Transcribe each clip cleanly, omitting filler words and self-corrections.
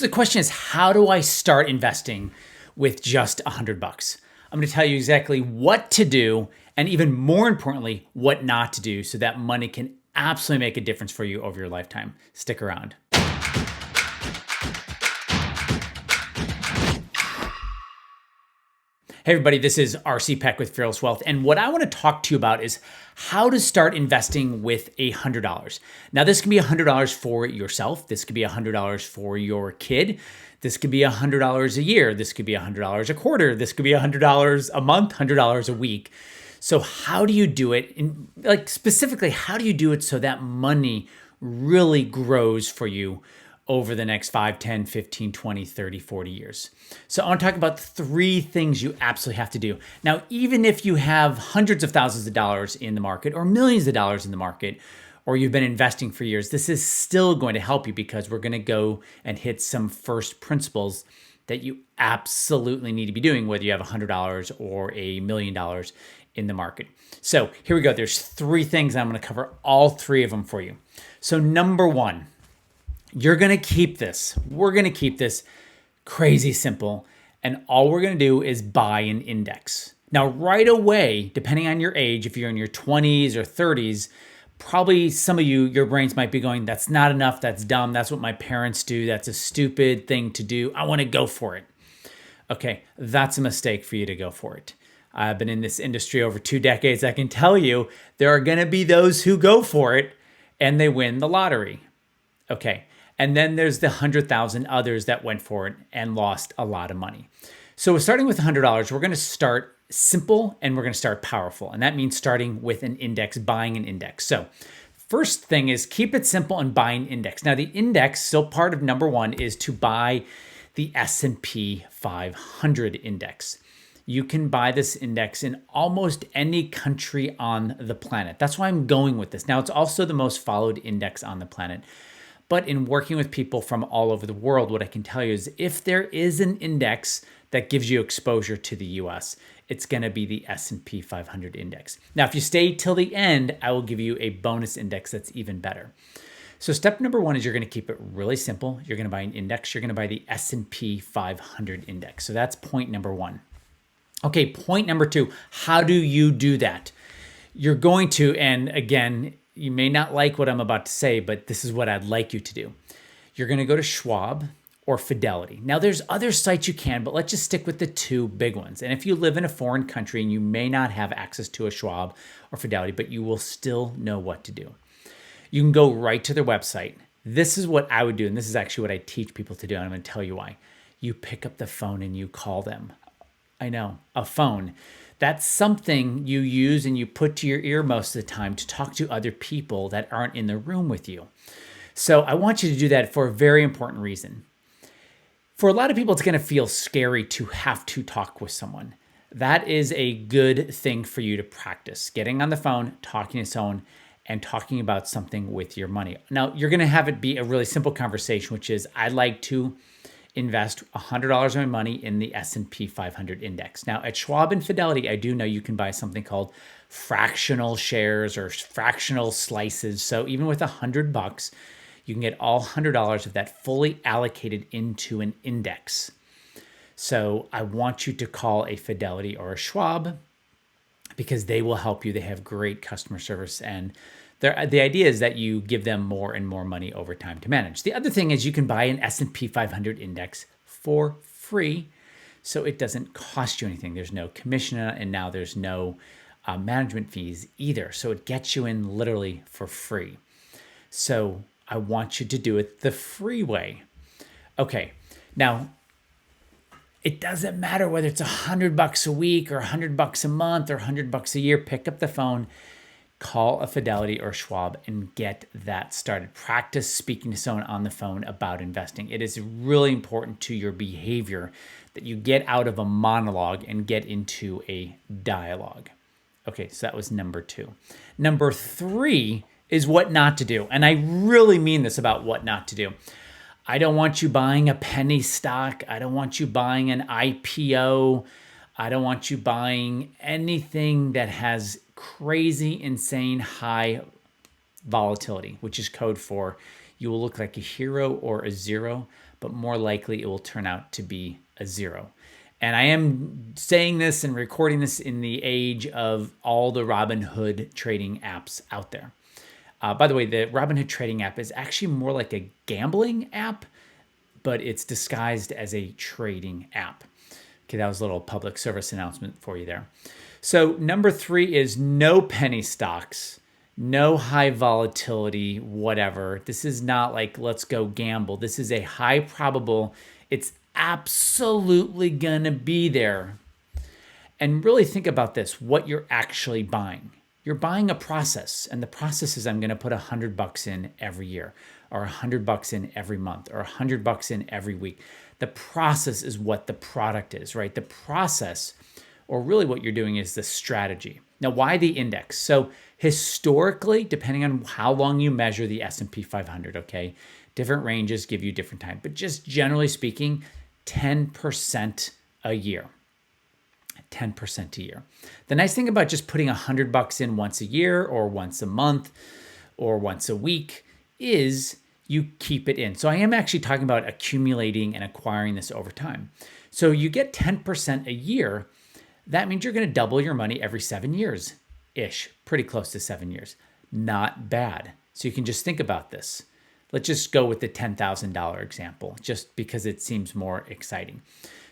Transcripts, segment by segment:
So the question is, how do I start investing with just $100? I'm going to tell you exactly what to do, and even more importantly, what not to do, so that money can absolutely make a difference for you over your lifetime. Stick around. Hey everybody, this is RC Peck with Fearless Wealth, and what I want to talk to you about is how to start investing with $100. Now, this can be $100 for yourself. This could be $100 for your kid. This could be $100 a year. This could be $100 a quarter. This could be $100 a month, $100 a week. So how do you do it? Specifically, how do you do it so that money really grows for you over the next 5, 10, 15, 20, 30, 40 years. So I want to talk about 3 things you absolutely have to do. Now, even if you have hundreds of thousands of dollars in the market or millions of dollars in the market, or you've been investing for years, this is still going to help you because we're going to go and hit some first principles that you absolutely need to be doing, whether you have $100 or $1 million in the market. So here we go. There's 3 things. I'm going to cover all 3 of them for you. So number 1, you're going to keep this. We're going to keep this crazy simple. And all we're going to do is buy an index. Now, right away, depending on your age, if you're in your 20s or 30s, probably some of you, your brains might be going, that's not enough. That's dumb. That's what my parents do. That's a stupid thing to do. I want to go for it. Okay, that's a mistake for you to go for it. I've been in this industry over 2 decades. I can tell you there are going to be those who go for it and they win the lottery. Okay. And then there's the 100,000 others that went for it and lost a lot of money. So starting with $100, we're going to start simple and we're going to start powerful. And that means starting with an index, buying an index. So first thing is keep it simple and buy an index. Now the index, so part of number 1 is to buy the S&P 500 index. You can buy this index in almost any country on the planet. That's why I'm going with this. Now it's also the most followed index on the planet. But in working with people from all over the world, what I can tell you is if there is an index that gives you exposure to the US, it's going to be the S&P 500 index. Now, if you stay till the end, I will give you a bonus index that's even better. So step number 1 is you're going to keep it really simple. You're going to buy an index. You're going to buy the S&P 500 index. So that's point number 1. Okay, point number 2, how do you do that? You're going to, and again, you may not like what I'm about to say, but this is what I'd like you to do. You're going to go to Schwab or Fidelity. Now, there's other sites you can, but let's just stick with the 2 big ones. And if you live in a foreign country and you may not have access to a Schwab or Fidelity, but you will still know what to do. You can go right to their website. This is what I would do, and this is actually what I teach people to do, and I'm going to tell you why. You pick up the phone and you call them. I know, a phone. That's something you use and you put to your ear most of the time to talk to other people that aren't in the room with you. So I want you to do that for a very important reason. For a lot of people, it's going to feel scary to have to talk with someone. That is a good thing for you to practice. Getting on the phone, talking to someone, and talking about something with your money. Now, you're going to have it be a really simple conversation, which is, I'd like to invest $100 of my money in the S&P 500 index. Now at Schwab and Fidelity, I do know you can buy something called fractional shares or fractional slices. So even with $100, you can get all $100 of that fully allocated into an index. So I want you to call a Fidelity or a Schwab because they will help you. They have great customer service, and the idea is that you give them more and more money over time to manage. The other thing is you can buy an S&P 500 index for free, so it doesn't cost you anything. There's no commission, and now there's no management fees either. So it gets you in literally for free. So I want you to do it the free way. Okay, now it doesn't matter whether it's $100 a week or $100 a month or $100 a year. Pick up the phone. Call a Fidelity or Schwab and get that started. Practice speaking to someone on the phone about investing. It is really important to your behavior that you get out of a monologue and get into a dialogue. Okay, so that was number 2. Number 3 is what not to do. And I really mean this about what not to do. I don't want you buying a penny stock. I don't want you buying an IPO. I don't want you buying anything that has crazy, insane, high volatility, which is code for you will look like a hero or a zero, but more likely it will turn out to be a zero. And I am saying this and recording this in the age of all the Robinhood trading apps out there. By the way, the Robinhood trading app is actually more like a gambling app, but it's disguised as a trading app. Okay, that was a little public service announcement for you there. So number 3 is no penny stocks, no high volatility, whatever. This is not like, let's go gamble. This is a high probable, it's absolutely gonna be there. And really think about this, what you're actually buying. You're buying a process, and the process is I'm gonna put $100 in every year, or $100 in every month, or $100 in every week. The process is what the product is, right? The process, or really what you're doing, is the strategy. Now, why the index? So historically, depending on how long you measure the S&P 500, okay, different ranges give you different time, but just generally speaking, 10% a year. 10% a year. The nice thing about just putting $100 in once a year or once a month or once a week is you keep it in. So I am actually talking about accumulating and acquiring this over time. So you get 10% a year. That means you're going to double your money every 7 years-ish, pretty close to 7 years. Not bad. So you can just think about this. Let's just go with the $10,000 example, just because it seems more exciting.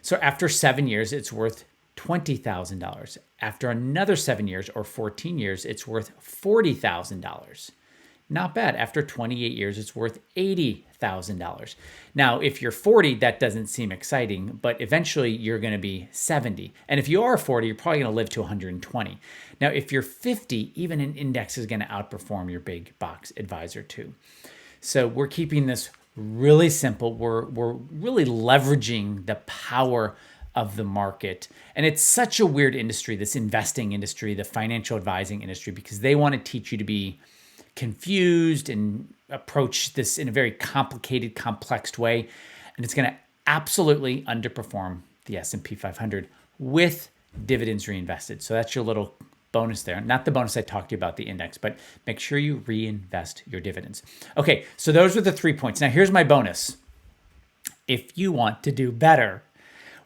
So after 7 years, it's worth $20,000. After another 7 years or 14 years, it's worth $40,000. Not bad. After 28 years, it's worth $80,000. Now, if you're 40, that doesn't seem exciting, but eventually you're going to be 70. And if you are 40, you're probably going to live to 120. Now, if you're 50, even an index is going to outperform your big box advisor too. So we're keeping this really simple. We're really leveraging the power of the market. And it's such a weird industry, this investing industry, the financial advising industry, because they want to teach you to be confused and approach this in a very complicated, complex way. And it's going to absolutely underperform the S&P 500 with dividends reinvested. So that's your little bonus there. Not the bonus I talked to you about, the index, but make sure you reinvest your dividends. Okay, so those are the 3 points. Now here's my bonus. If you want to do better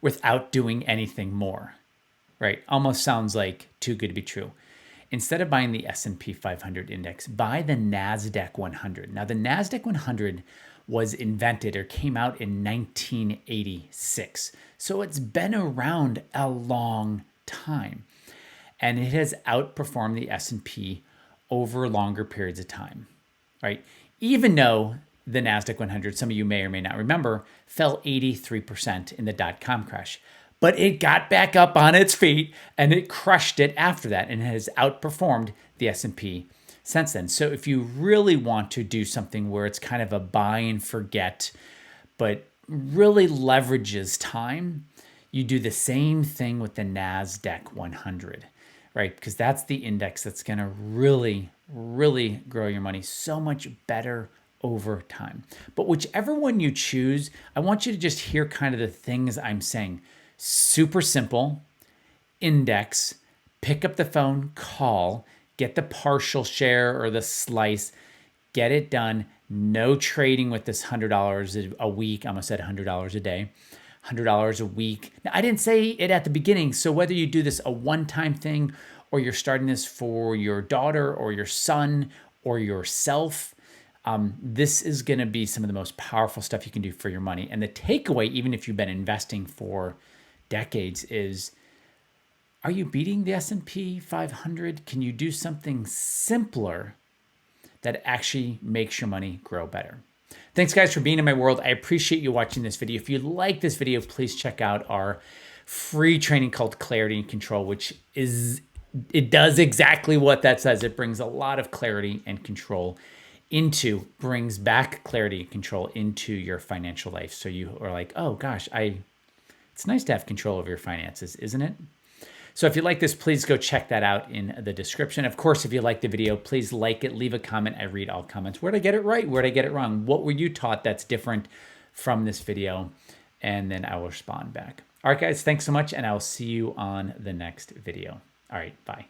without doing anything more, right? Almost sounds like too good to be true. Instead of buying the S&P 500 index, buy the NASDAQ 100. Now, the NASDAQ 100 was invented or came out in 1986. So it's been around a long time. And it has outperformed the S&P over longer periods of time, right? Even though the NASDAQ 100, some of you may or may not remember, fell 83% in the dot-com crash. But it got back up on its feet and it crushed it after that and has outperformed the S&P since then. So if you really want to do something where it's kind of a buy and forget, but really leverages time, you do the same thing with the NASDAQ 100, right? Because that's the index that's going to really, really grow your money so much better over time. But whichever one you choose, I want you to just hear kind of the things I'm saying. Super simple, index, pick up the phone, call, get the partial share or the slice, get it done. No trading with this $100 a week. I almost said $100 a day, $100 a week. Now, I didn't say it at the beginning. So whether you do this a one-time thing or you're starting this for your daughter or your son or yourself, this is going to be some of the most powerful stuff you can do for your money. And the takeaway, even if you've been investing for decades, is, are you beating the S&P 500? Can you do something simpler that actually makes your money grow better? Thanks, guys, for being in my world. I appreciate you watching this video. If you like this video, please check out our free training called Clarity and Control, which it does exactly what that says. It brings a lot of clarity and control brings back clarity and control into your financial life. So you are like, oh gosh, it's nice to have control over your finances, isn't it? So if you like this, please go check that out in the description. Of course, if you like the video, please like it, leave a comment. I read all comments. Where'd I get it right? Where'd I get it wrong? What were you taught that's different from this video? And then I will respond back. All right, guys, thanks so much. And I will see you on the next video. All right, bye.